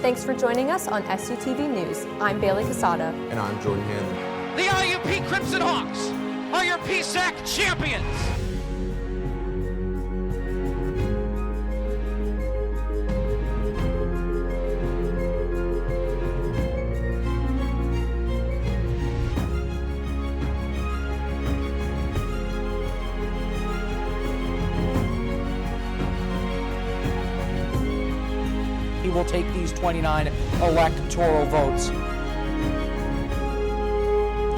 Thanks for joining us on SUTV News. I'm Bailey Casada. And I'm Jordan Hanley. The IUP Crimson Hawks are your PSAC champions. He will take these 29 electoral votes.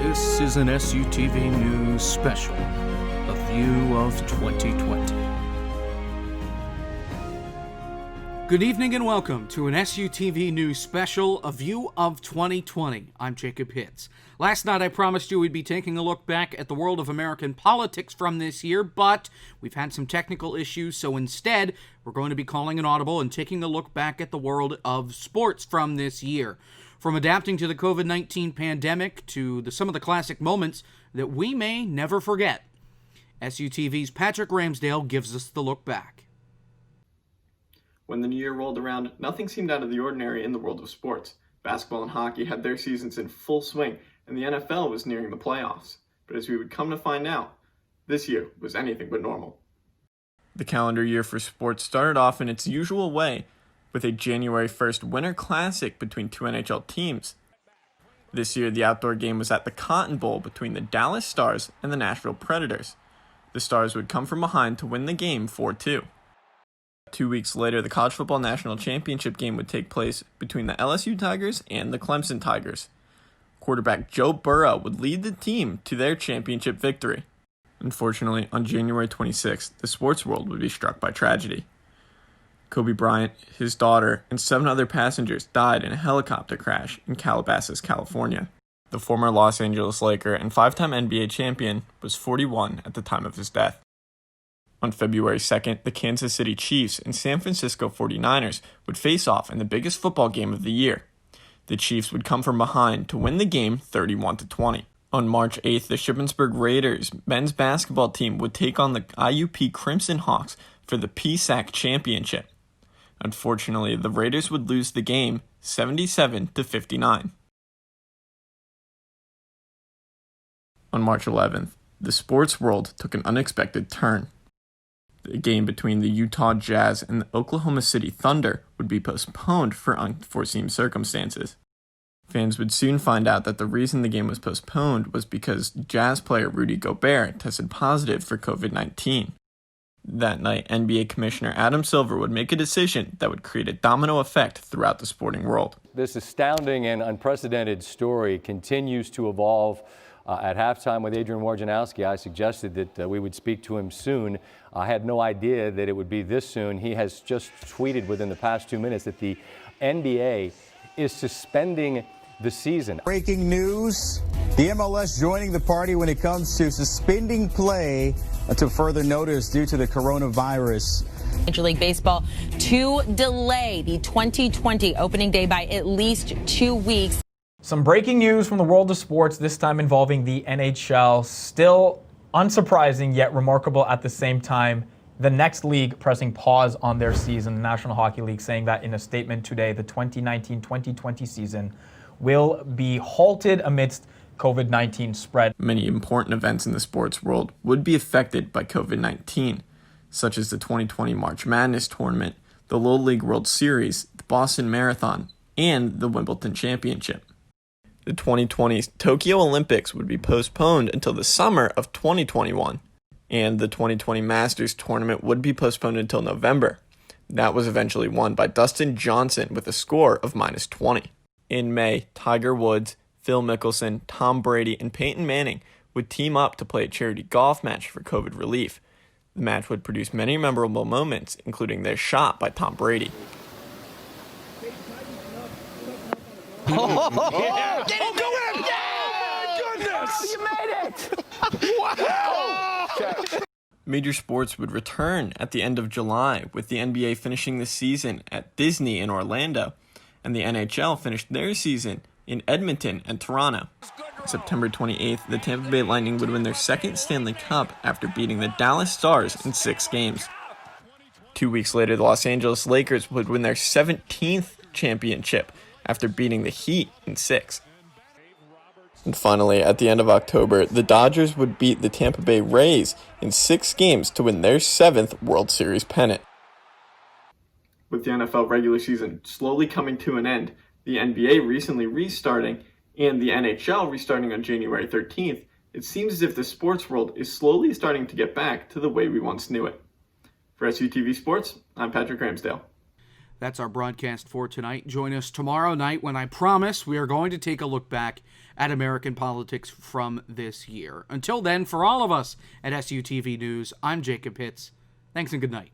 This is an SUTV News special, a view of 2020. Good evening and welcome to an SUTV News special, a view of 2020. I'm Jacob Hitz. Last night I promised you we'd be taking a look back at the world of American politics from this year, but we've had some technical issues, so instead we're going to be calling an audible and taking a look back at the world of sports from this year. From adapting to the COVID-19 pandemic to some of the classic moments that we may never forget. SUTV's Patrick Ramsdale gives us the look back. When the new year rolled around, nothing seemed out of the ordinary in the world of sports. Basketball and hockey had their seasons in full swing, and the NFL was nearing the playoffs. But as we would come to find out, this year was anything but normal. The calendar year for sports started off in its usual way, with a January 1st Winter Classic between two NHL teams. This year, the outdoor game was at the Cotton Bowl between the Dallas Stars and the Nashville Predators. The Stars would come from behind to win the game 4-2. 2 weeks later, the College Football National Championship game would take place between the LSU Tigers and the Clemson Tigers. Quarterback Joe Burrow would lead the team to their championship victory. Unfortunately, on January 26th, the sports world would be struck by tragedy. Kobe Bryant, his daughter, and 7 other passengers died in a helicopter crash in Calabasas, California. The former Los Angeles Laker and 5-time NBA champion was 41 at the time of his death. On February 2nd, the Kansas City Chiefs and San Francisco 49ers would face off in the biggest football game of the year. The Chiefs would come from behind to win the game 31-20. On March 8th, the Shippensburg Raiders men's basketball team would take on the IUP Crimson Hawks for the PSAC championship. Unfortunately, the Raiders would lose the game 77-59. On March 11th, the sports world took an unexpected turn. The game between the Utah Jazz and the Oklahoma City Thunder would be postponed for unforeseen circumstances. Fans would soon find out that the reason the game was postponed was because Jazz player Rudy Gobert tested positive for COVID-19. That night, NBA Commissioner Adam Silver would make a decision that would create a domino effect throughout the sporting world. This astounding and unprecedented story continues to evolve. At halftime with Adrian Wojnarowski, I suggested that we would speak to him soon. I had no idea that it would be this soon. He has just tweeted within the past 2 minutes that the NBA is suspending the season. Breaking news, the MLS joining the party when it comes to suspending play until further notice due to the coronavirus. Major League Baseball to delay the 2020 opening day by at least 2 weeks. Some breaking news from the world of sports, this time involving the NHL. Still unsurprising, yet remarkable at the same time. The next league pressing pause on their season, the National Hockey League, saying that in a statement today, the 2019-2020 season will be halted amidst COVID-19 spread. Many important events in the sports world would be affected by COVID-19, such as the 2020 March Madness tournament, the Little League World Series, the Boston Marathon, and the Wimbledon Championship. The 2020 Tokyo Olympics would be postponed until the summer of 2021, and the 2020 Masters tournament would be postponed until November. That was eventually won by Dustin Johnson with a score of -20. In May, Tiger Woods, Phil Mickelson, Tom Brady, and Peyton Manning would team up to play a charity golf match for COVID relief. The match would produce many memorable moments, including their shot by Tom Brady. Yeah. Get it, go in! Yeah! Goodness! Oh, you made it! Wow! Major sports would return at the end of July, with the NBA finishing the season at Disney in Orlando, and the NHL finished their season in Edmonton and Toronto. On September 28th, the Tampa Bay Lightning would win their second Stanley Cup after beating the Dallas Stars in 6 games. 2 weeks later, the Los Angeles Lakers would win their 17th championship after beating the Heat in 6. And finally, at the end of October, the Dodgers would beat the Tampa Bay Rays in 6 games to win their 7th World Series pennant. With the NFL regular season slowly coming to an end, the NBA recently restarting, and the NHL restarting on January 13th, it seems as if the sports world is slowly starting to get back to the way we once knew it. For SUTV Sports, I'm Patrick Ramsdale. That's our broadcast for tonight. Join us tomorrow night when I promise we are going to take a look back at American politics from this year. Until then, for all of us at SUTV News, I'm Jacob Pitts. Thanks and good night.